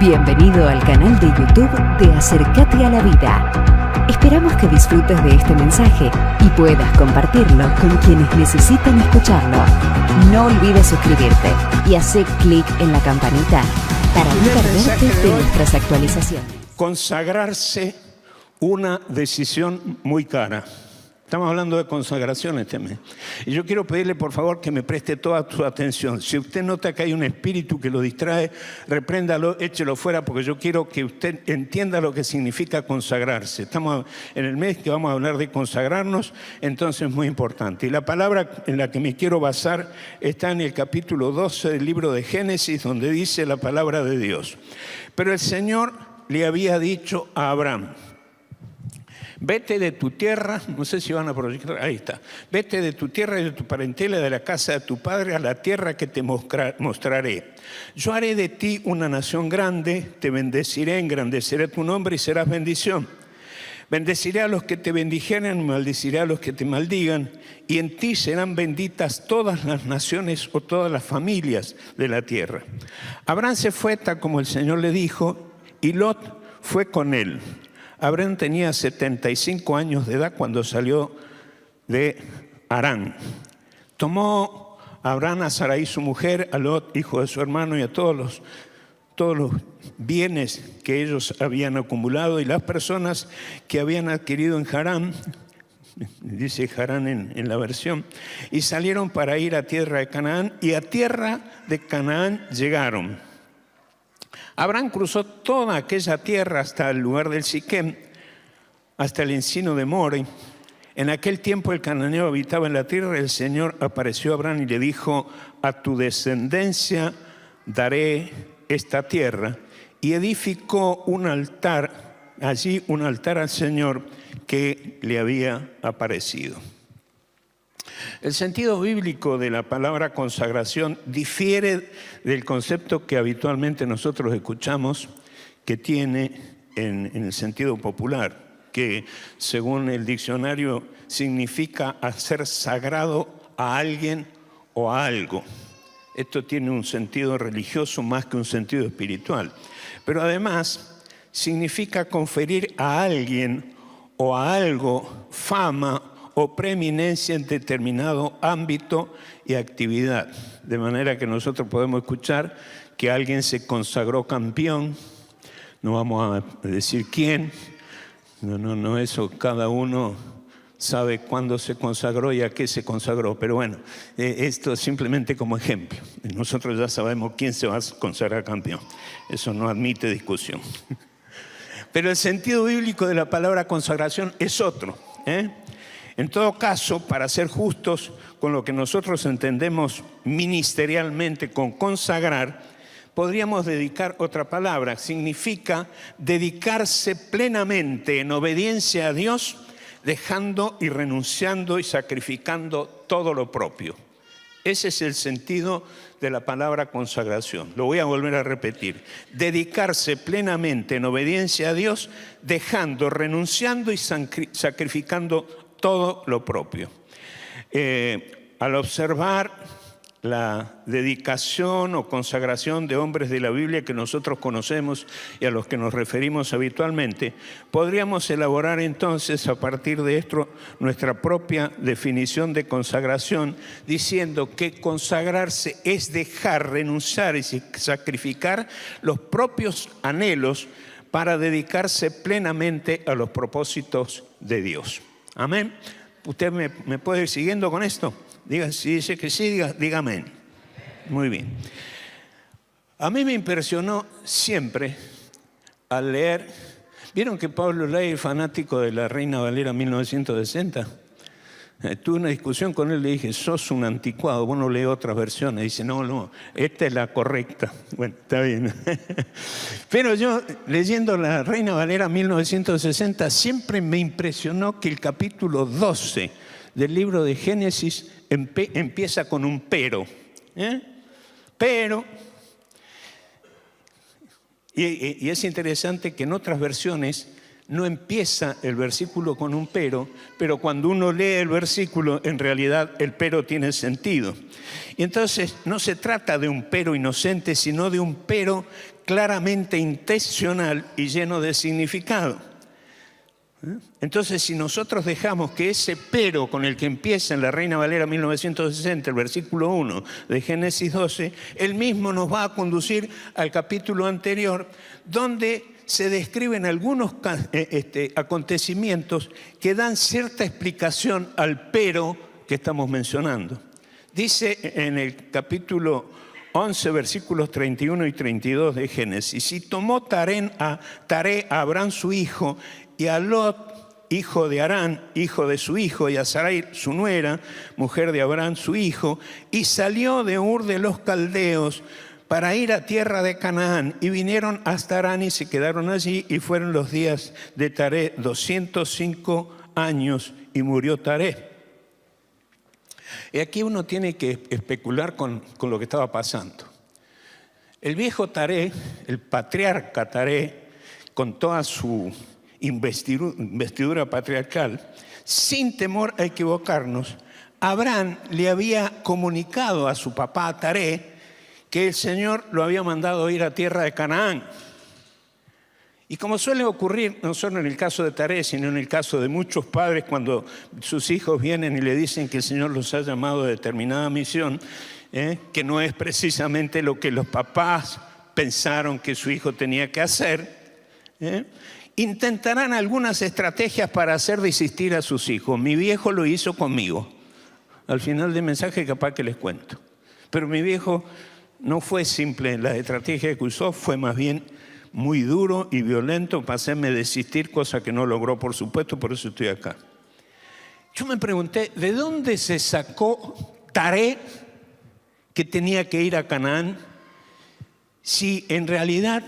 Bienvenido al canal de YouTube de Acercate a la Vida. Esperamos que disfrutes de este mensaje y puedas compartirlo con quienes necesitan escucharlo. No olvides suscribirte y hacer clic en la campanita para no perderte de nuestras actualizaciones. Consagrarse, una decisión muy cara. Estamos hablando de consagración este mes. Y yo quiero pedirle, por favor, que me preste toda su atención. Si usted nota que hay un espíritu que lo distrae, repréndalo, échelo fuera, porque yo quiero que usted entienda lo que significa consagrarse. Estamos en el mes que vamos a hablar de consagrarnos, entonces es muy importante. Y la palabra en la que me quiero basar está en el capítulo 12 del libro de Génesis, donde dice la palabra de Dios. Pero el Señor le había dicho a Abraham: vete de tu tierra, no sé si van a proyectar, ahí está. Vete de tu tierra y de tu parentela, de la casa de tu padre, a la tierra que te mostraré. Yo haré de ti una nación grande, te bendeciré, engrandeceré tu nombre y serás bendición. Bendeciré a los que te bendijeren, maldeciré a los que te maldigan, y en ti serán benditas todas las naciones o todas las familias de la tierra. Abraham se fue tal como el Señor le dijo, y Lot fue con él. Abraham tenía 75 años de edad cuando salió de Harán. Tomó Abraham a Sarai su mujer, a Lot, hijo de su hermano, y a todos los bienes que ellos habían acumulado y las personas que habían adquirido en Harán, dice Harán en la versión, y salieron para ir a tierra de Canaán, y a tierra de Canaán llegaron. Abraham cruzó toda aquella tierra hasta el lugar del Siquem, hasta el encino de More. En aquel tiempo el cananeo habitaba en la tierra. El Señor apareció a Abraham y le dijo: a tu descendencia daré esta tierra. Y edificó un altar, allí un altar al Señor que le había aparecido. El sentido bíblico de la palabra consagración difiere del concepto que habitualmente nosotros escuchamos, que tiene en el sentido popular, que según el diccionario significa hacer sagrado a alguien o a algo. Esto tiene un sentido religioso más que un sentido espiritual. Pero además significa conferir a alguien o a algo fama o preeminencia en determinado ámbito y actividad. De manera que nosotros podemos escuchar que alguien se consagró campeón, no vamos a decir quién, no, eso cada uno sabe cuándo se consagró y a qué se consagró, pero bueno, esto es simplemente como ejemplo. Nosotros ya sabemos quién se va a consagrar campeón, eso no admite discusión. Pero el sentido bíblico de la palabra consagración es otro, En todo caso, para ser justos con lo que nosotros entendemos ministerialmente con consagrar, podríamos dedicar otra palabra. Significa dedicarse plenamente en obediencia a Dios, dejando y renunciando y sacrificando todo lo propio. Ese es el sentido de la palabra consagración. Lo voy a volver a repetir. Dedicarse plenamente en obediencia a Dios, dejando, renunciando y sacrificando todo lo propio. Al observar la dedicación o consagración de hombres de la Biblia que nosotros conocemos y a los que nos referimos habitualmente, podríamos elaborar entonces a partir de esto nuestra propia definición de consagración, diciendo que consagrarse es dejar, renunciar y sacrificar los propios anhelos para dedicarse plenamente a los propósitos de Dios. Amén. ¿Usted me puede ir siguiendo con esto? Diga, si dice que sí, diga amén. Muy bien. A mí me impresionó siempre al leer. ¿Vieron que Pablo Ley es fanático de la Reina Valera 1960? Tuve una discusión con él, le dije: sos un anticuado, vos no lees otras versiones. Dice: no, esta es la correcta. Bueno, está bien. Pero yo, leyendo la Reina Valera 1960, siempre me impresionó que el capítulo 12 del libro de Génesis empieza con un pero. Pero, y es interesante que en otras versiones no empieza el versículo con un pero cuando uno lee el versículo, en realidad el pero tiene sentido. Y entonces no se trata de un pero inocente, sino de un pero claramente intencional y lleno de significado. Entonces, si nosotros dejamos que ese pero con el que empieza en la Reina Valera 1960, el versículo 1 de Génesis 12, él mismo nos va a conducir al capítulo anterior, donde se describen algunos acontecimientos que dan cierta explicación al pero que estamos mencionando. Dice en el capítulo 11, versículos 31 y 32 de Génesis: y tomó Taré a Abraham su hijo, y a Lot, hijo de Harán, hijo de su hijo, y a Sarai su nuera, mujer de Abraham su hijo, y salió de Ur de los Caldeos para ir a tierra de Canaán, y vinieron hasta Harán y se quedaron allí, y fueron los días de Taré 205 años, y murió Taré. Y aquí uno tiene que especular con lo que estaba pasando. El viejo Taré, el patriarca Taré, con toda su investidura patriarcal, sin temor a equivocarnos, Abraham le había comunicado a su papá Taré que el Señor lo había mandado ir a tierra de Canaán. Y como suele ocurrir, no solo en el caso de Taré, sino en el caso de muchos padres, cuando sus hijos vienen y le dicen que el Señor los ha llamado a determinada misión, que no es precisamente lo que los papás pensaron que su hijo tenía que hacer, intentarán algunas estrategias para hacer desistir a sus hijos. Mi viejo lo hizo conmigo. Al final del mensaje capaz que les cuento. Pero mi viejo no fue simple, la estrategia que usó fue más bien muy duro y violento para hacerme desistir, cosa que no logró, por supuesto, por eso estoy acá. Yo me pregunté, ¿de dónde se sacó Taré que tenía que ir a Canaán? Si en realidad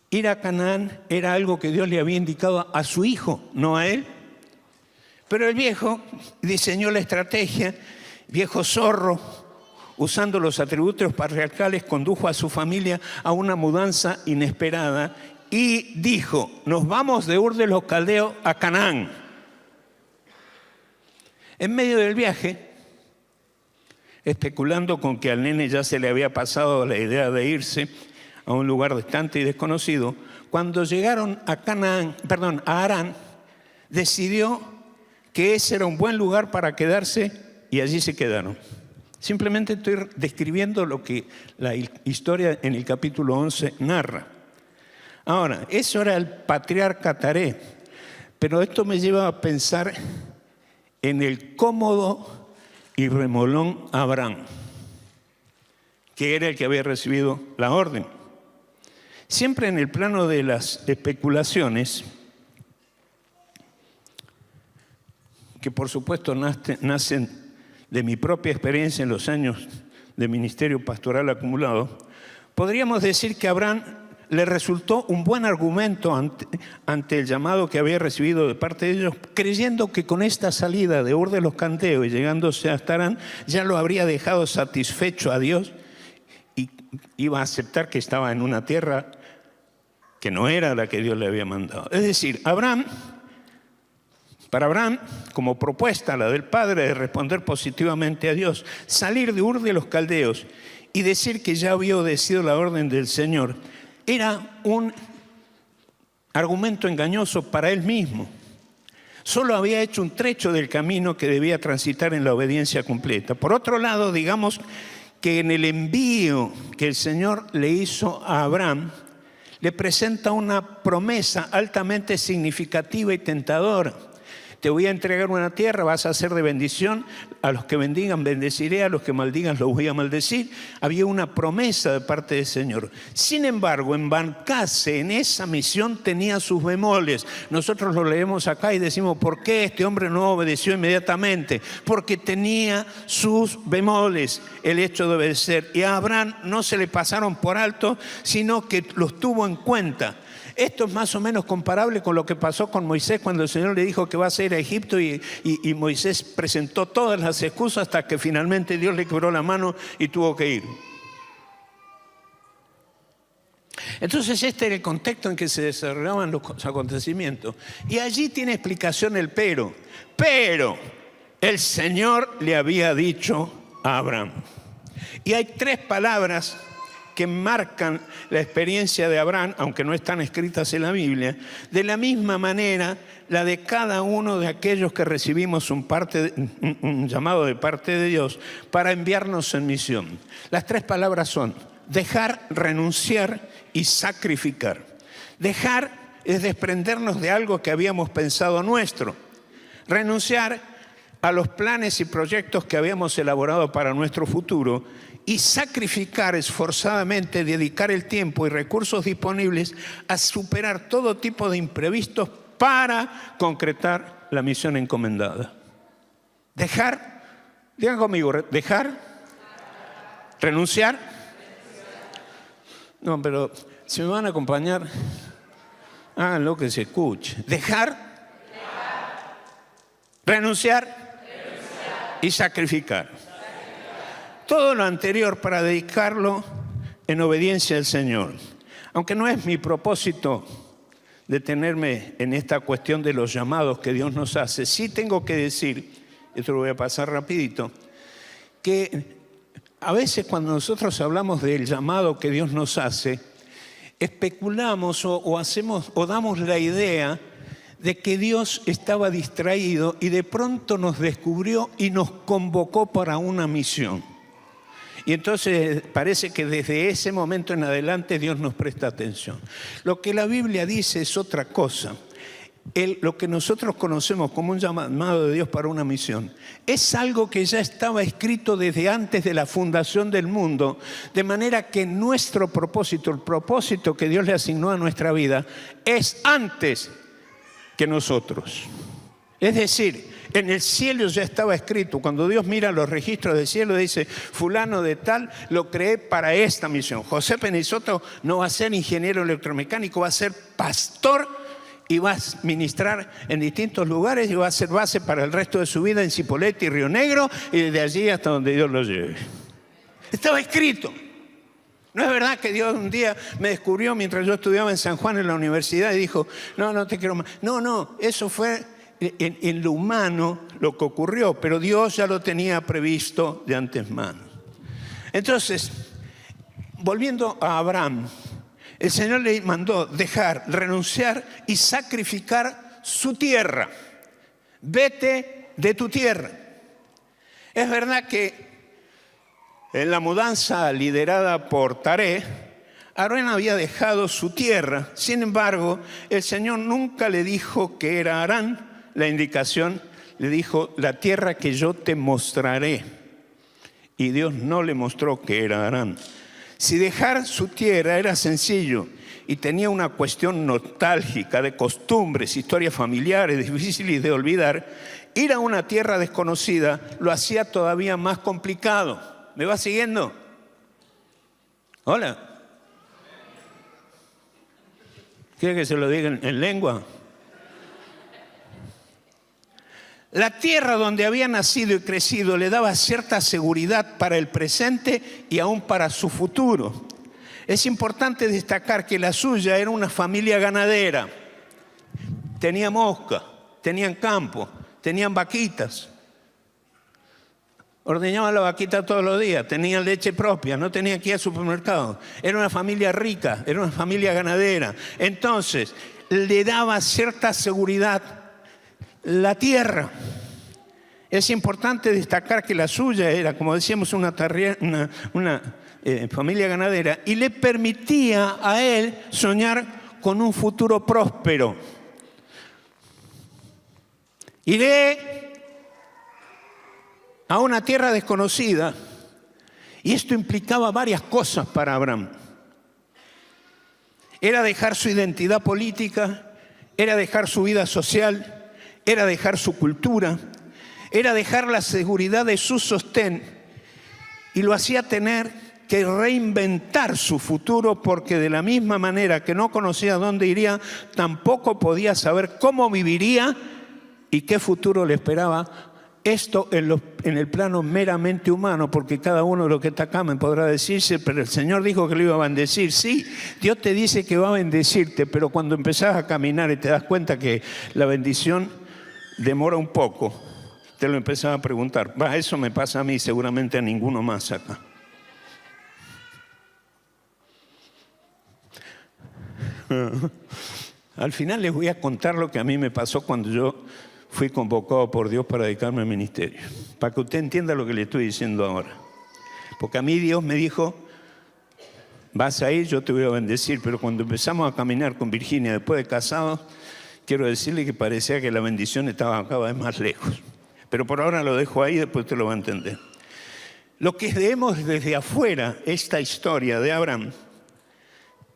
ir a Canaán era algo que Dios le había indicado a su hijo, no a él. Pero el viejo diseñó la estrategia, viejo zorro, usando los atributos patriarcales, condujo a su familia a una mudanza inesperada y dijo: nos vamos de Ur de los Caldeos a Canaán. En medio del viaje, especulando con que al nene ya se le había pasado la idea de irse a un lugar distante y desconocido, cuando llegaron a a Harán, decidió que ese era un buen lugar para quedarse y allí se quedaron. Simplemente estoy describiendo lo que la historia en el capítulo 11 narra. Ahora, eso era el patriarca Taré, pero esto me lleva a pensar en el cómodo y remolón Abraham, que era el que había recibido la orden. Siempre en el plano de las especulaciones, que por supuesto nacen de mi propia experiencia en los años de ministerio pastoral acumulado, podríamos decir que a Abraham le resultó un buen argumento ante el llamado que había recibido de parte de ellos, creyendo que con esta salida de Ur de los Caldeos y llegándose hasta Harán, ya lo habría dejado satisfecho a Dios y iba a aceptar que estaba en una tierra que no era la que Dios le había mandado. Es decir, para Abraham, como propuesta la del padre de responder positivamente a Dios, salir de Ur de los Caldeos y decir que ya había obedecido la orden del Señor, era un argumento engañoso para él mismo. Solo había hecho un trecho del camino que debía transitar en la obediencia completa. Por otro lado, digamos que en el envío que el Señor le hizo a Abraham, le presenta una promesa altamente significativa y tentadora. Te voy a entregar una tierra, vas a ser de bendición. A los que bendigan, bendeciré. A los que maldigan, los voy a maldecir. Había una promesa de parte del Señor. Sin embargo, embarcarse en esa misión tenía sus bemoles. Nosotros lo leemos acá y decimos: ¿por qué este hombre no obedeció inmediatamente? Porque tenía sus bemoles el hecho de obedecer. Y a Abraham no se le pasaron por alto, sino que los tuvo en cuenta. Esto es más o menos comparable con lo que pasó con Moisés cuando el Señor le dijo que va a ir a Egipto y Moisés presentó todas las excusas hasta que finalmente Dios le quebró la mano y tuvo que ir. Entonces este era el contexto en que se desarrollaban los acontecimientos. Y allí tiene explicación el pero. Pero el Señor le había dicho a Abraham. Y hay tres palabras que marcan la experiencia de Abraham, aunque no están escritas en la Biblia, de la misma manera la de cada uno de aquellos que recibimos un llamado de parte de Dios para enviarnos en misión. Las tres palabras son dejar, renunciar y sacrificar. Dejar es desprendernos de algo que habíamos pensado nuestro. Renunciar a los planes y proyectos que habíamos elaborado para nuestro futuro. Y sacrificar esforzadamente, dedicar el tiempo y recursos disponibles a superar todo tipo de imprevistos para concretar la misión encomendada. Dejar, digan conmigo, dejar, renunciar. No, pero si me van a acompañar, hagan lo que se escuche. Dejar, renunciar y sacrificar. Todo lo anterior para dedicarlo en obediencia al Señor. Aunque no es mi propósito detenerme en esta cuestión de los llamados que Dios nos hace, sí tengo que decir, esto lo voy a pasar rapidito, que a veces cuando nosotros hablamos del llamado que Dios nos hace, especulamos o damos la idea de que Dios estaba distraído y de pronto nos descubrió y nos convocó para una misión. Y entonces parece que desde ese momento en adelante Dios nos presta atención. Lo que la Biblia dice es otra cosa. Lo que nosotros conocemos como un llamado de Dios para una misión es algo que ya estaba escrito desde antes de la fundación del mundo, de manera que nuestro propósito, el propósito que Dios le asignó a nuestra vida, es antes que nosotros. Es decir, en el cielo ya estaba escrito. Cuando Dios mira los registros del cielo, dice, fulano de tal, lo creé para esta misión. José Penisoto no va a ser ingeniero electromecánico, va a ser pastor y va a ministrar en distintos lugares y va a ser base para el resto de su vida en Cipolletti y Río Negro y desde allí hasta donde Dios lo lleve. Estaba escrito. No es verdad que Dios un día me descubrió mientras yo estudiaba en San Juan en la universidad y dijo, no te quiero más. No, eso fue en lo humano lo que ocurrió, pero Dios ya lo tenía previsto de antemano. Entonces, volviendo a Abraham, el Señor le mandó dejar, renunciar y sacrificar su tierra. Vete de tu tierra. Es verdad que en la mudanza liderada por Taré, Abraham había dejado su tierra. Sin embargo, el Señor nunca le dijo que era Harán. La indicación le dijo, la tierra que yo te mostraré. Y Dios no le mostró que era Harán. Si dejar su tierra era sencillo y tenía una cuestión nostálgica de costumbres, historias familiares difíciles de olvidar, ir a una tierra desconocida lo hacía todavía más complicado. ¿Me va siguiendo? Hola. ¿Quiere que se lo diga en lengua? La tierra donde había nacido y crecido le daba cierta seguridad para el presente y aún para su futuro. Es importante destacar que la suya era una familia ganadera. Tenía mosca, tenían campo, tenían vaquitas. Ordeñaban la vaquita todos los días, tenían leche propia, no tenían que ir al supermercado. Era una familia rica, era una familia ganadera. Entonces, le daba cierta seguridad la tierra. Es importante destacar que la suya era, como decíamos, una familia ganadera y le permitía a él soñar con un futuro próspero. Iré a una tierra desconocida y esto implicaba varias cosas para Abraham. Era dejar su identidad política, era dejar su vida social, era dejar su cultura, era dejar la seguridad de su sostén y lo hacía tener que reinventar su futuro porque de la misma manera que no conocía dónde iría, tampoco podía saber cómo viviría y qué futuro le esperaba. Esto en el plano meramente humano, porque cada uno de los que está acá me podrá decirse, pero el Señor dijo que lo iba a bendecir. Sí, Dios te dice que va a bendecirte, pero cuando empezás a caminar y te das cuenta que la bendición demora un poco, te lo empezás a preguntar. Eso me pasa a mí, seguramente a ninguno más acá. Al final les voy a contar lo que a mí me pasó cuando yo fui convocado por Dios para dedicarme al ministerio, para que usted entienda lo que le estoy diciendo ahora. Porque a mí Dios me dijo, vas a ir, yo te voy a bendecir, pero cuando empezamos a caminar con Virginia después de casados, quiero decirle que parecía que la bendición estaba cada vez más lejos. Pero por ahora lo dejo ahí, después usted lo va a entender. Lo que vemos desde afuera, esta historia de Abraham,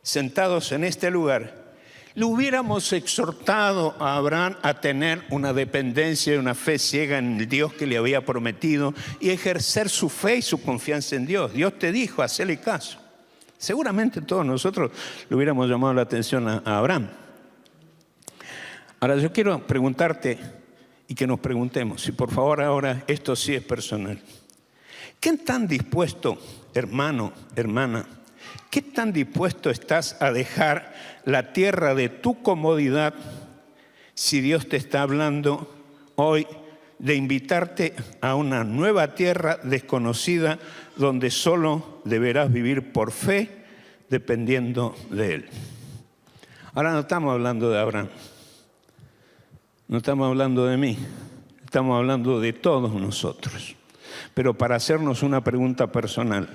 sentados en este lugar, le hubiéramos exhortado a Abraham a tener una dependencia y una fe ciega en el Dios que le había prometido y ejercer su fe y su confianza en Dios. Dios te dijo, hacele caso. Seguramente todos nosotros le hubiéramos llamado la atención a Abraham. Ahora yo quiero preguntarte y que nos preguntemos, y por favor ahora esto sí es personal. ¿Qué tan dispuesto, hermano, hermana, qué tan dispuesto estás a dejar la tierra de tu comodidad si Dios te está hablando hoy de invitarte a una nueva tierra desconocida donde solo deberás vivir por fe dependiendo de Él? Ahora no estamos hablando de Abraham, no estamos hablando de mí, estamos hablando de todos nosotros. Pero para hacernos una pregunta personal,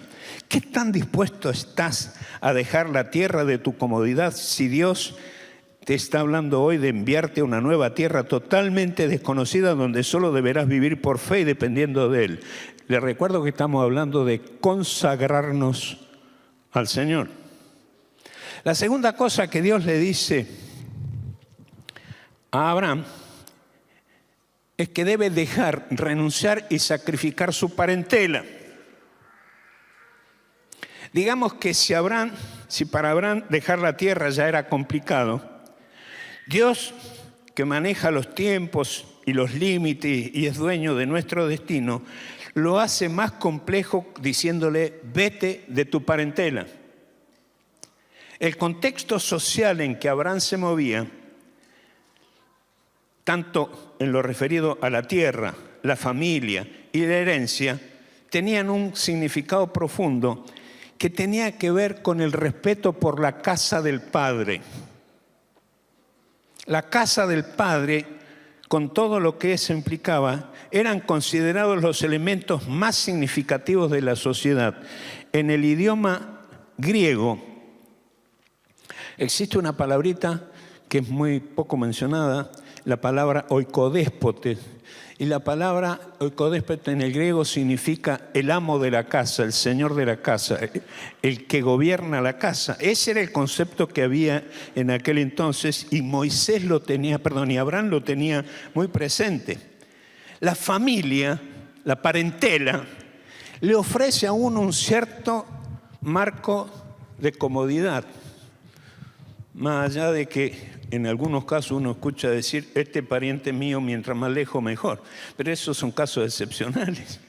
¿qué tan dispuesto estás a dejar la tierra de tu comodidad si Dios te está hablando hoy de enviarte a una nueva tierra totalmente desconocida donde solo deberás vivir por fe y dependiendo de Él? Les recuerdo que estamos hablando de consagrarnos al Señor. La segunda cosa que Dios le dice a Abraham es que debe dejar, renunciar y sacrificar su parentela. Digamos que si para Abraham dejar la tierra ya era complicado, Dios, que maneja los tiempos y los límites y es dueño de nuestro destino, lo hace más complejo diciéndole, vete de tu parentela. El contexto social en que Abraham se movía, tanto en lo referido a la tierra, la familia y la herencia, tenían un significado profundo que tenía que ver con el respeto por la casa del Padre. La casa del Padre, con todo lo que eso implicaba, eran considerados los elementos más significativos de la sociedad. En el idioma griego existe una palabrita que es muy poco mencionada, la palabra oikodéspotes. Y la palabra oikodéspotes en el griego significa el amo de la casa, el señor de la casa, el que gobierna la casa. Ese era el concepto que había en aquel entonces y y Abraham lo tenía muy presente. La familia, la parentela, le ofrece a uno un cierto marco de comodidad. Más allá de que en algunos casos uno escucha decir, este pariente mío, mientras más lejos mejor. Pero esos son casos excepcionales.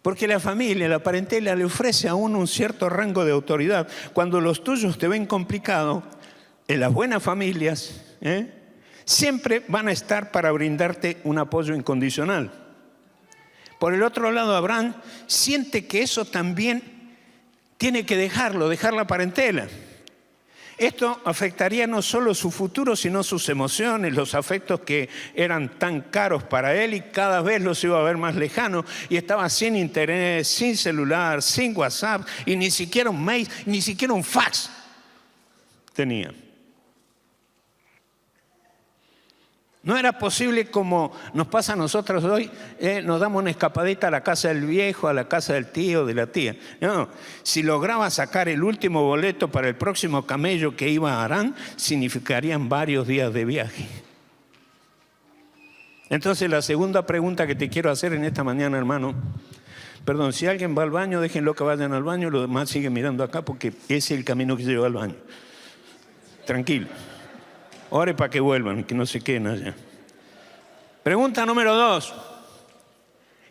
Porque la familia, la parentela, le ofrece a uno un cierto rango de autoridad. Cuando los tuyos te ven complicado, en las buenas familias, siempre van a estar para brindarte un apoyo incondicional. Por el otro lado, Abraham siente que eso también tiene que dejar la parentela. Esto afectaría no solo su futuro, sino sus emociones, los afectos que eran tan caros para él y cada vez los iba a ver más lejanos. Y estaba sin internet, sin celular, sin WhatsApp y ni siquiera un mail, ni siquiera un fax tenía. No era posible como nos pasa a nosotros hoy, nos damos una escapadita a la casa del viejo, a la casa del tío, de la tía. No, si lograba sacar el último boleto para el próximo camello que iba a Harán, significarían varios días de viaje. Entonces la segunda pregunta que te quiero hacer en esta mañana, hermano, perdón, si alguien va al baño, déjenlo que vayan al baño, los demás siguen mirando acá porque ese es el camino que lleva al baño. Tranquilo. Ore para que vuelvan, que no se queden allá. Pregunta número 2.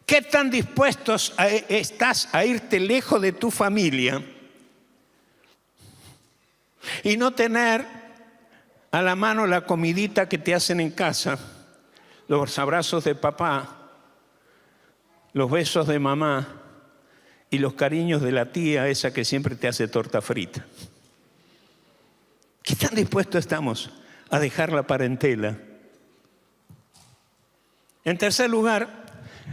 ¿Qué tan dispuestos estás a irte lejos de tu familia y no tener a la mano la comidita que te hacen en casa, los abrazos de papá, los besos de mamá y los cariños de la tía esa que siempre te hace torta frita. ¿Qué tan dispuestos estamos a dejar la parentela? En tercer lugar,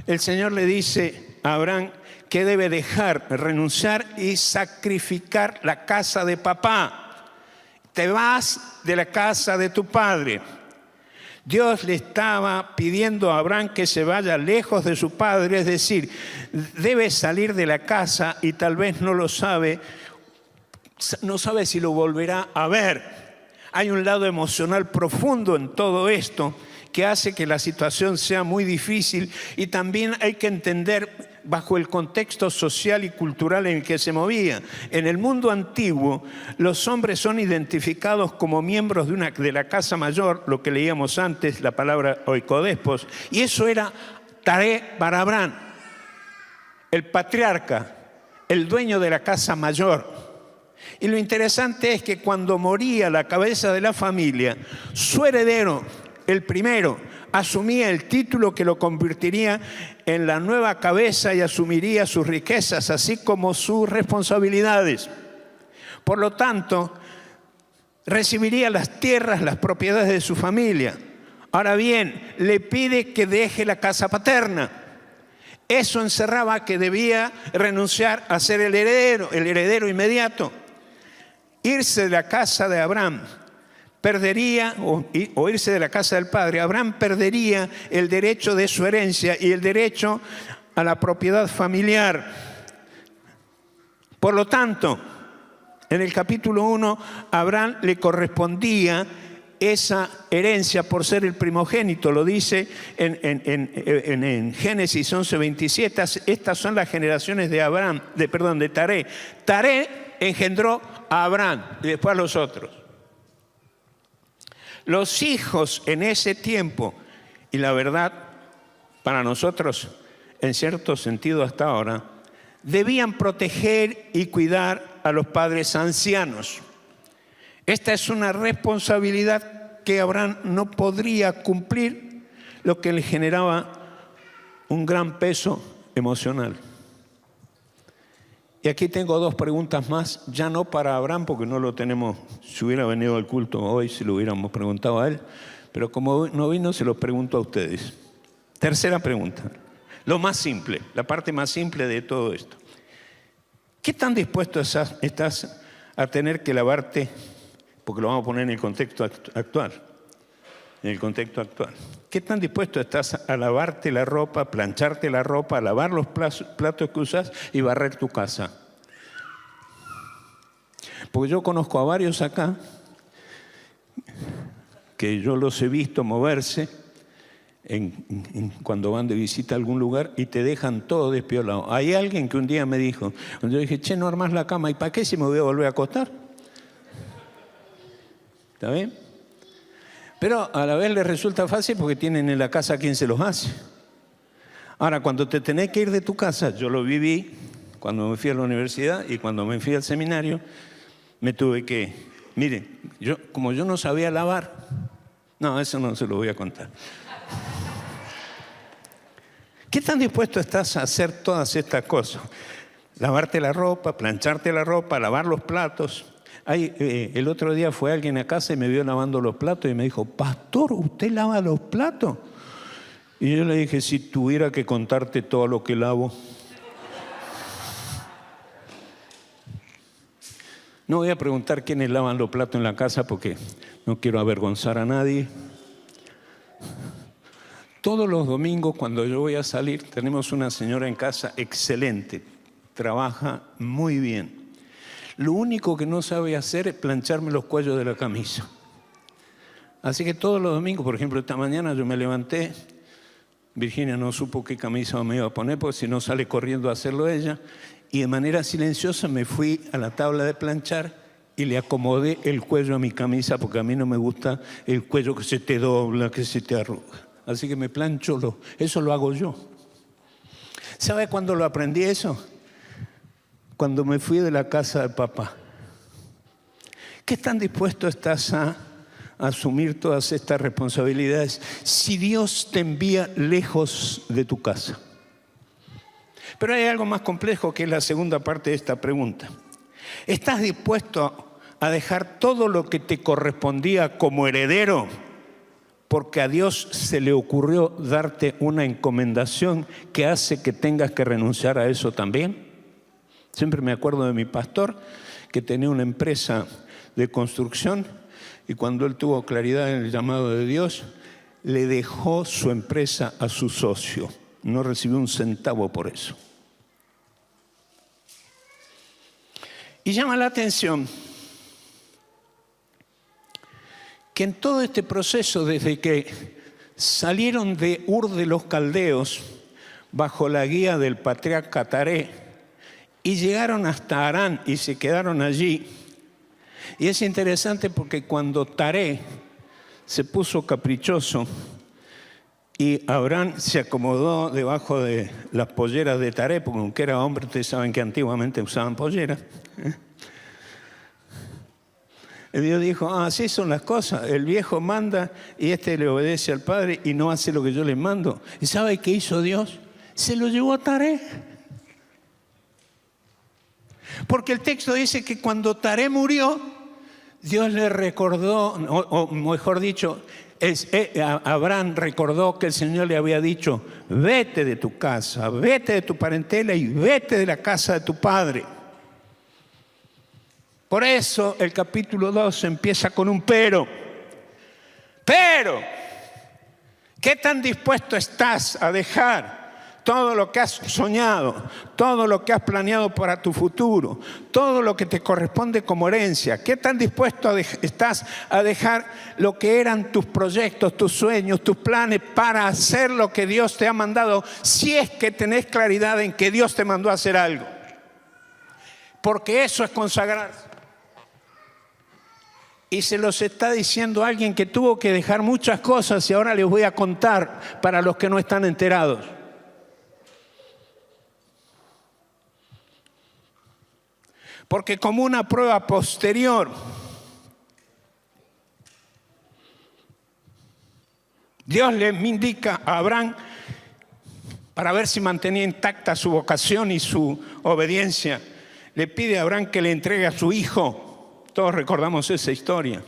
el Señor le dice a Abraham que debe dejar, renunciar y sacrificar la casa de papá. Te vas de la casa de tu padre. Dios le estaba pidiendo a Abraham que se vaya lejos de su padre, es decir, debe salir de la casa y tal vez no lo sabe, no sabe si lo volverá a ver. Hay un lado emocional profundo en todo esto que hace que la situación sea muy difícil, y también hay que entender bajo el contexto social y cultural en el que se movía. En el mundo antiguo, los hombres son identificados como miembros de la casa mayor, lo que leíamos antes, la palabra oikodespos, y eso era taré para Abraham, el patriarca, el dueño de la casa mayor. Y lo interesante es que cuando moría la cabeza de la familia, su heredero, el primero, asumía el título que lo convertiría en la nueva cabeza y asumiría sus riquezas, así como sus responsabilidades. Por lo tanto, recibiría las tierras, las propiedades de su familia. Ahora bien, le pide que deje la casa paterna. Eso encerraba que debía renunciar a ser el heredero inmediato. Irse de la casa de Abraham perdería, o irse de la casa del padre, Abraham perdería el derecho de su herencia y el derecho a la propiedad familiar. Por lo tanto, en el capítulo 1, a Abraham le correspondía esa herencia por ser el primogénito. Lo dice en Génesis 11:27. Estas son las generaciones de Taré. Taré engendró a Abraham y después a los otros. Los hijos en ese tiempo, y la verdad, para nosotros, en cierto sentido hasta ahora, debían proteger y cuidar a los padres ancianos. Esta es una responsabilidad que Abraham no podría cumplir, lo que le generaba un gran peso emocional. Y aquí tengo dos preguntas más, ya no para Abraham, porque no lo tenemos, si hubiera venido al culto hoy, si lo hubiéramos preguntado a él, pero como no vino, se lo pregunto a ustedes. Tercera pregunta, lo más simple, la parte más simple de todo esto. ¿Qué tan dispuesto estás a tener que lavarte? Porque lo vamos a poner en el contexto actual. En el contexto actual. ¿Qué tan dispuesto estás a lavarte la ropa, plancharte la ropa, a lavar los platos que usas y barrer tu casa? Porque yo conozco a varios acá que yo los he visto moverse cuando van de visita a algún lugar y te dejan todo despiolado. Hay alguien que un día me dijo, cuando yo dije, che, no armás la cama, ¿y para qué si me voy a volver a acostar? ¿Está bien? Pero a la vez les resulta fácil porque tienen en la casa quien se los hace. Ahora, cuando te tenés que ir de tu casa, yo lo viví cuando me fui a la universidad y cuando me fui al seminario, me tuve que... Miren, como yo no sabía lavar, no, eso no se lo voy a contar. ¿Qué tan dispuesto estás a hacer todas estas cosas? Lavarte la ropa, plancharte la ropa, lavar los platos. El otro día fue alguien a casa y me vio lavando los platos y me dijo, pastor, ¿usted lava los platos? Y yo le dije, si tuviera que contarte todo lo que lavo. No voy a preguntar quiénes lavan los platos en la casa porque no quiero avergonzar a nadie. Todos los domingos cuando yo voy a salir tenemos una señora en casa excelente, trabaja muy bien. Lo único que no sabe hacer es plancharme los cuellos de la camisa. Así que todos los domingos, por ejemplo, esta mañana yo me levanté, Virginia no supo qué camisa me iba a poner porque si no sale corriendo a hacerlo ella, y de manera silenciosa me fui a la tabla de planchar y le acomodé el cuello a mi camisa porque a mí no me gusta el cuello que se te dobla, que se te arruga. Así que me plancho, eso lo hago yo. ¿Sabe cuándo lo aprendí eso? Cuando me fui de la casa de papá. ¿Qué tan dispuesto estás a asumir todas estas responsabilidades si Dios te envía lejos de tu casa? Pero hay algo más complejo que es la segunda parte de esta pregunta. ¿Estás dispuesto a dejar todo lo que te correspondía como heredero? Porque a Dios se le ocurrió darte una encomendación que hace que tengas que renunciar a eso también. Siempre me acuerdo de mi pastor, que tenía una empresa de construcción, y cuando él tuvo claridad en el llamado de Dios, le dejó su empresa a su socio. No recibió un centavo por eso. Y llama la atención que en todo este proceso, desde que salieron de Ur de los Caldeos bajo la guía del patriarca Taré y llegaron hasta Harán y se quedaron allí. Y es interesante porque cuando Taré se puso caprichoso y Abraham se acomodó debajo de las polleras de Taré, porque aunque era hombre, ustedes saben que antiguamente usaban polleras, Dios dijo, así son las cosas, el viejo manda y este le obedece al padre y no hace lo que yo le mando. ¿Y sabe qué hizo Dios? Se lo llevó a Taré. Porque el texto dice que cuando Taré murió, Dios le recordó, o mejor dicho, Abraham recordó que el Señor le había dicho, vete de tu casa, vete de tu parentela y vete de la casa de tu padre. Por eso el capítulo 2 empieza con un pero. Pero, ¿qué tan dispuesto estás a dejar todo lo que has soñado, todo lo que has planeado para tu futuro, todo lo que te corresponde como herencia? ¿Qué tan dispuesto estás a dejar lo que eran tus proyectos, tus sueños, tus planes para hacer lo que Dios te ha mandado, si es que tenés claridad en que Dios te mandó a hacer algo? Porque eso es consagrarse. Y se los está diciendo alguien que tuvo que dejar muchas cosas y ahora les voy a contar para los que no están enterados. Porque como una prueba posterior, Dios le indica a Abraham, para ver si mantenía intacta su vocación y su obediencia, le pide a Abraham que le entregue a su hijo. Todos recordamos esa historia.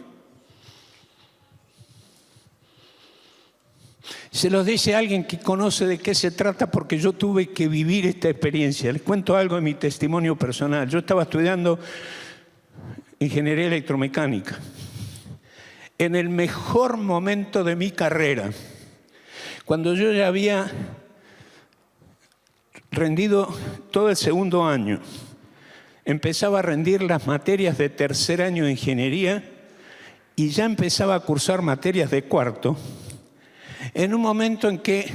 Se los dice a alguien que conoce de qué se trata, porque yo tuve que vivir esta experiencia. Les cuento algo de mi testimonio personal. Yo estaba estudiando ingeniería electromecánica. En el mejor momento de mi carrera, cuando yo ya había rendido todo el segundo año, empezaba a rendir las materias de tercer año de ingeniería y ya empezaba a cursar materias de cuarto, en un momento en que,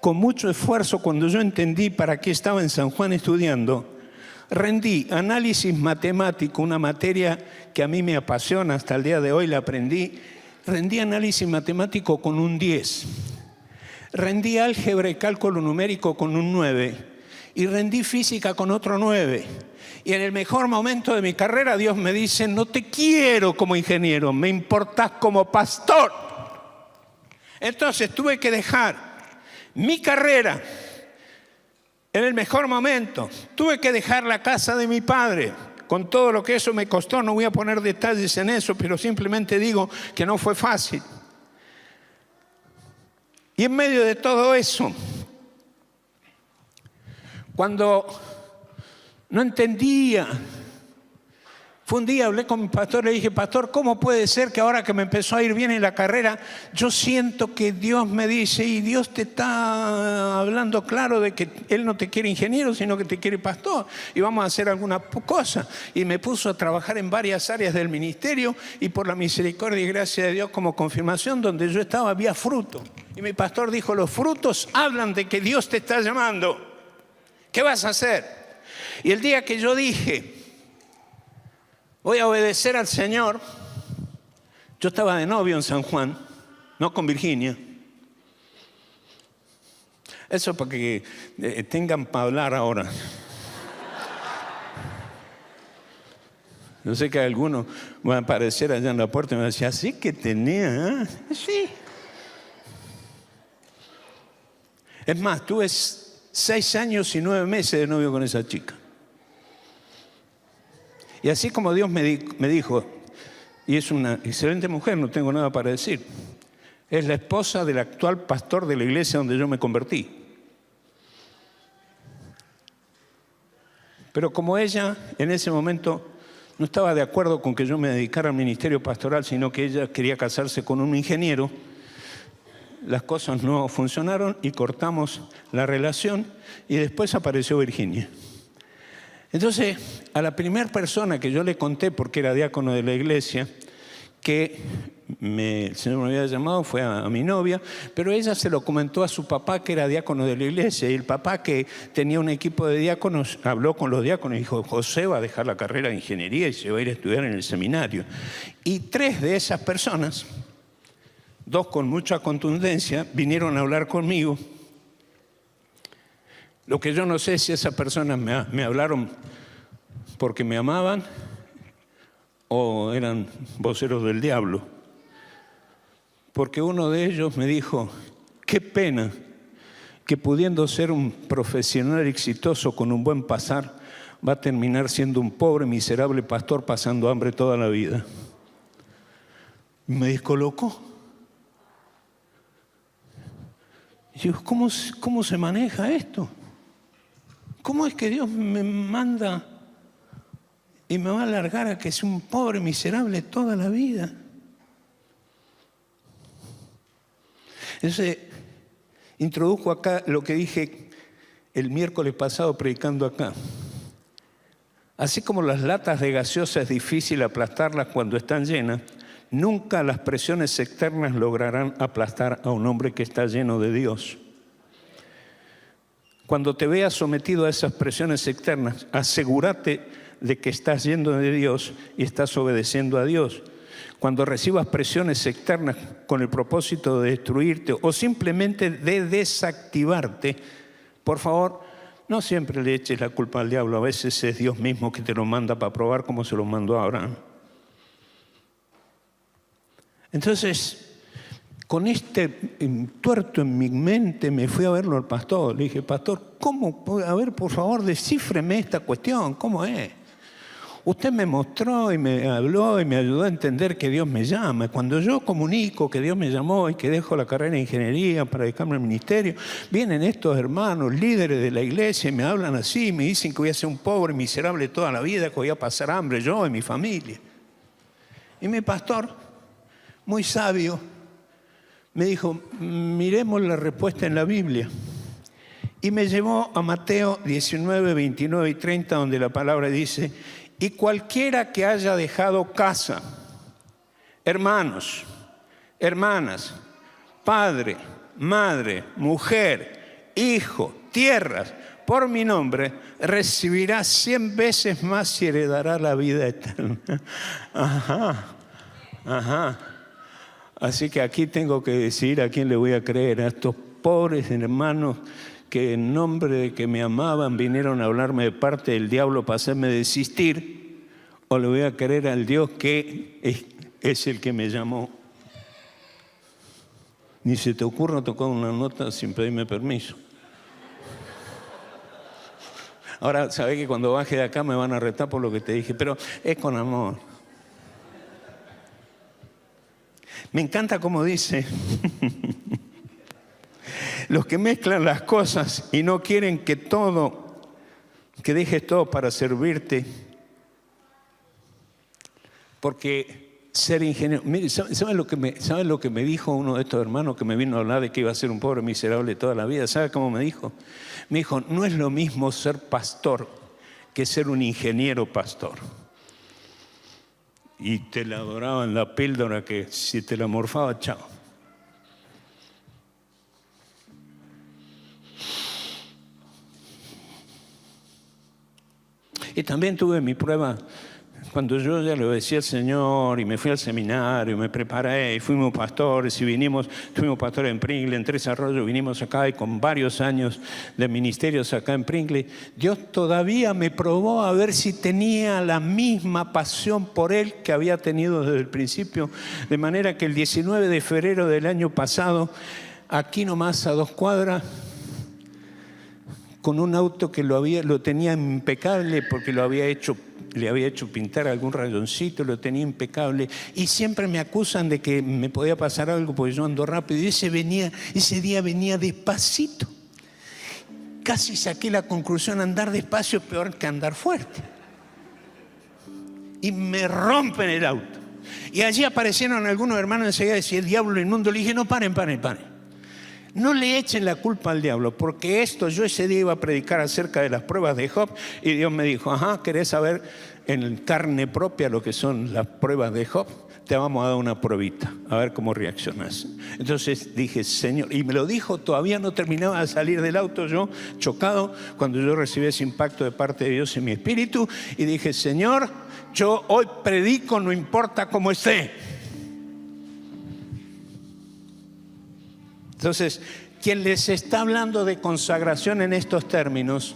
con mucho esfuerzo, cuando yo entendí para qué estaba en San Juan estudiando, rendí análisis matemático, una materia que a mí me apasiona, hasta el día de hoy la aprendí. Rendí análisis matemático con un 10. Rendí álgebra y cálculo numérico con un 9. Y rendí física con otro 9. Y en el mejor momento de mi carrera, Dios me dice, no te quiero como ingeniero, me importás como pastor. Entonces tuve que dejar mi carrera en el mejor momento. Tuve que dejar la casa de mi padre, con todo lo que eso me costó. No voy a poner detalles en eso, pero simplemente digo que no fue fácil. Y en medio de todo eso, cuando no entendía, fue un día, hablé con mi pastor, le dije, pastor, ¿cómo puede ser que ahora que me empezó a ir bien en la carrera, yo siento que Dios me dice, y Dios te está hablando claro de que Él no te quiere ingeniero, sino que te quiere pastor, y vamos a hacer alguna cosa? Y me puso a trabajar en varias áreas del ministerio, y por la misericordia y gracia de Dios, como confirmación, donde yo estaba había fruto. Y mi pastor dijo, los frutos hablan de que Dios te está llamando. ¿Qué vas a hacer? Y el día que yo dije, voy a obedecer al Señor, yo estaba de novio en San Juan, no con Virginia. Eso para que tengan para hablar ahora. Yo sé que algunos van a aparecer allá en la puerta y me van a decir, así que tenía, Sí. Es más, tuve 6 años y 9 meses de novio con esa chica. Y así como Dios me dijo, y es una excelente mujer, no tengo nada para decir, es la esposa del actual pastor de la iglesia donde yo me convertí. Pero como ella en ese momento no estaba de acuerdo con que yo me dedicara al ministerio pastoral, sino que ella quería casarse con un ingeniero, las cosas no funcionaron y cortamos la relación y después apareció Virginia. Entonces, a la primera persona que yo le conté, porque era diácono de la iglesia, que el Señor me había llamado, fue a mi novia, pero ella se lo comentó a su papá, que era diácono de la iglesia, y el papá, que tenía un equipo de diáconos, habló con los diáconos y dijo: José va a dejar la carrera de ingeniería y se va a ir a estudiar en el seminario. Y 3 de esas personas, 2 con mucha contundencia, vinieron a hablar conmigo. Lo que yo no sé si esas personas me hablaron porque me amaban o eran voceros del diablo. Porque uno de ellos me dijo: qué pena que pudiendo ser un profesional exitoso con un buen pasar, va a terminar siendo un pobre, miserable pastor pasando hambre toda la vida. Me descolocó. Y digo, ¿cómo se maneja esto? ¿Cómo es que Dios me manda y me va a alargar a que sea un pobre miserable toda la vida? Entonces, introduzco acá lo que dije el miércoles pasado predicando acá. Así como las latas de gaseosa es difícil aplastarlas cuando están llenas, nunca las presiones externas lograrán aplastar a un hombre que está lleno de Dios. Cuando te veas sometido a esas presiones externas, asegúrate de que estás lleno de Dios y estás obedeciendo a Dios. Cuando recibas presiones externas con el propósito de destruirte o simplemente de desactivarte, por favor, no siempre le eches la culpa al diablo. A veces es Dios mismo que te lo manda para probar, como se lo mandó a Abraham. Entonces, con este tuerto en mi mente me fui a verlo al pastor. Le dije: pastor, ¿cómo? A ver, por favor, descífreme esta cuestión. ¿Cómo es? Usted me mostró y me habló y me ayudó a entender que Dios me llama. Cuando yo comunico que Dios me llamó y que dejo la carrera de ingeniería para dedicarme al ministerio, vienen estos hermanos, líderes de la iglesia, y me hablan así, me dicen que voy a ser un pobre miserable toda la vida, que voy a pasar hambre yo y mi familia. Y mi pastor, muy sabio, me dijo: miremos la respuesta en la Biblia. Y me llevó a Mateo 19, 29 y 30, donde la palabra dice: y cualquiera que haya dejado casa, hermanos, hermanas, padre, madre, mujer, hijo, tierras, por mi nombre, recibirá 100 veces más y heredará la vida eterna. Ajá. Así que aquí tengo que decidir a quién le voy a creer: a estos pobres hermanos que en nombre de que me amaban vinieron a hablarme de parte del diablo para hacerme desistir, o le voy a creer al Dios que es el que me llamó. Ni se te ocurra tocar una nota sin pedirme permiso. Ahora, sabés que cuando baje de acá me van a retar por lo que te dije, pero es con amor. Me encanta cómo dice: los que mezclan las cosas y no quieren que dejes todo para servirte. Porque ser ingeniero... Mire, ¿sabe lo que me dijo uno de estos hermanos que me vino a hablar de que iba a ser un pobre miserable toda la vida? ¿Sabe cómo me dijo? Me dijo: no es lo mismo ser pastor que ser un ingeniero pastor. Y te la adoraban la píldora que si te la morfaba, chao. Y también tuve mi prueba cuando yo ya le decía al Señor y me fui al seminario, me preparé y fuimos pastores y fuimos pastores en Pringle, en Tres Arroyos, vinimos acá y con varios años de ministerios acá en Pringle, Dios todavía me probó a ver si tenía la misma pasión por Él que había tenido desde el principio, de manera que el 19 de febrero del año pasado, aquí nomás a 2 cuadras, con un auto que lo tenía impecable porque le había hecho pintar algún rayoncito, lo tenía impecable, y siempre me acusan de que me podía pasar algo porque yo ando rápido, y ese día venía despacito. Casi saqué la conclusión: andar despacio es peor que andar fuerte. Y me rompen el auto. Y allí aparecieron algunos hermanos enseguida y decían: el diablo inmundo. Le dije: no, paren. No le echen la culpa al diablo, porque yo ese día iba a predicar acerca de las pruebas de Job, y Dios me dijo: ¿querés saber en carne propia lo que son las pruebas de Job? Te vamos a dar una pruebita, a ver cómo reaccionás. Entonces dije: Señor, y me lo dijo, todavía no terminaba de salir del auto yo, chocado, cuando yo recibí ese impacto de parte de Dios en mi espíritu, y dije: Señor, yo hoy predico, no importa cómo esté. Entonces, quien les está hablando de consagración en estos términos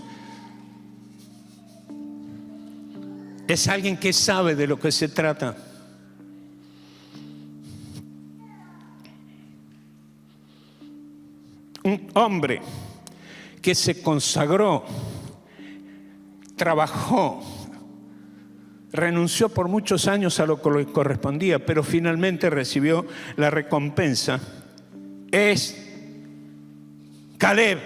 es alguien que sabe de lo que se trata. Un hombre que se consagró, trabajó, renunció por muchos años a lo que le correspondía, pero finalmente recibió la recompensa. Es Caleb,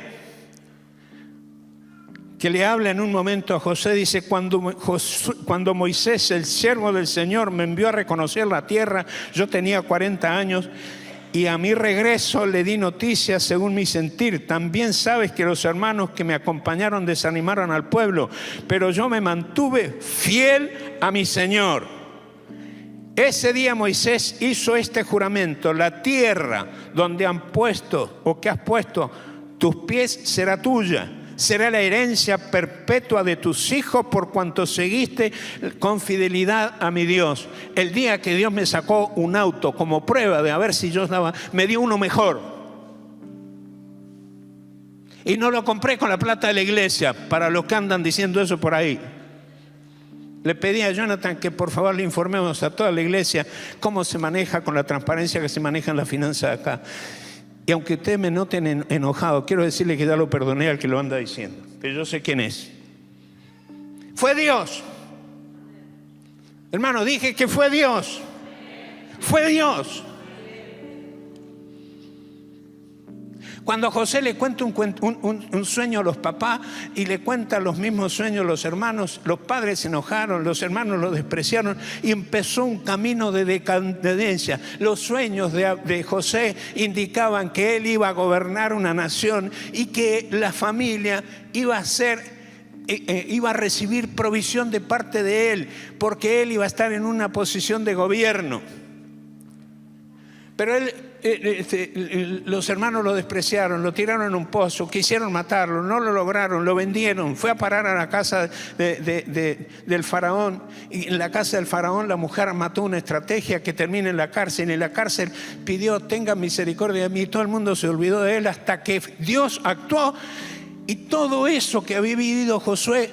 que le habla en un momento a José. Dice: cuando Moisés, el siervo del Señor, me envió a reconocer la tierra, yo tenía 40 años, y a mi regreso le di noticias según mi sentir. También sabes que los hermanos que me acompañaron desanimaron al pueblo, pero yo me mantuve fiel a mi Señor. Ese día Moisés hizo este juramento: la tierra donde han puesto o que has puesto tus pies será tuya, será la herencia perpetua de tus hijos por cuanto seguiste con fidelidad a mi Dios. El día que Dios me sacó un auto como prueba de a ver si yo daba, me dio uno mejor. Y no lo compré con la plata de la iglesia, para los que andan diciendo eso por ahí. Le pedí a Jonathan que por favor le informemos a toda la iglesia cómo se maneja con la transparencia que se maneja en la finanza acá. Y aunque ustedes me noten enojado, quiero decirle que ya lo perdoné al que lo anda diciendo, que yo sé quién es. Fue Dios. Hermano, dije que fue Dios. Fue Dios. Cuando José le cuenta un sueño a los papás y le cuenta los mismos sueños a los hermanos, los padres se enojaron, los hermanos lo despreciaron y empezó un camino de decadencia. Los sueños de José indicaban que él iba a gobernar una nación y que la familia iba a recibir provisión de parte de él, porque él iba a estar en una posición de gobierno. Pero los hermanos lo despreciaron, lo tiraron en un pozo, quisieron matarlo, no lo lograron, lo vendieron, fue a parar a la casa del faraón, y en la casa del faraón la mujer mató una estrategia que termina en la cárcel, y en la cárcel pidió: tenga misericordia de mí. Todo el mundo se olvidó de él hasta que Dios actuó, y todo eso que había vivido José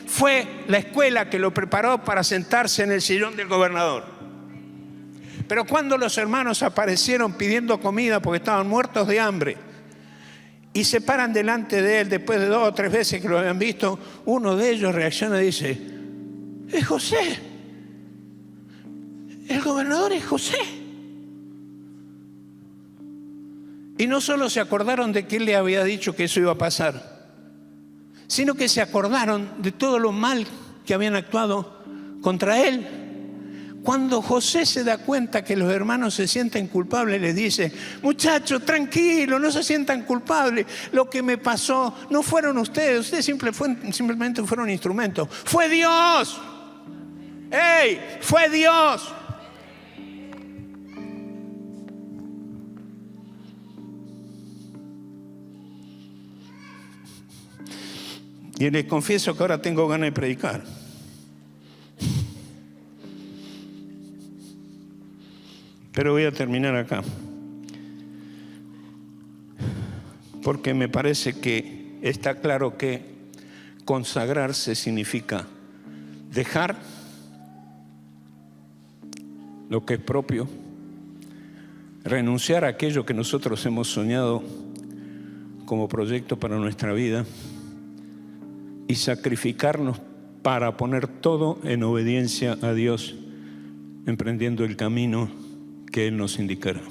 fue la escuela que lo preparó para sentarse en el sillón del gobernador. Pero cuando los hermanos aparecieron pidiendo comida porque estaban muertos de hambre y se paran delante de él después de 2 o 3 veces que lo habían visto, uno de ellos reacciona y dice: es José, el gobernador es José. Y no solo se acordaron de que él le había dicho que eso iba a pasar, sino que se acordaron de todo lo mal que habían actuado contra él. Cuando José se da cuenta que los hermanos se sienten culpables, les dice: muchachos, tranquilos, no se sientan culpables. Lo que me pasó no fueron ustedes simplemente fueron instrumentos. ¡Fue Dios! ¡Ey! ¡Fue Dios! Y les confieso que ahora tengo ganas de predicar. Pero voy a terminar acá, porque me parece que está claro que consagrarse significa dejar lo que es propio, renunciar a aquello que nosotros hemos soñado como proyecto para nuestra vida y sacrificarnos para poner todo en obediencia a Dios, emprendiendo el camino que Él nos indicará.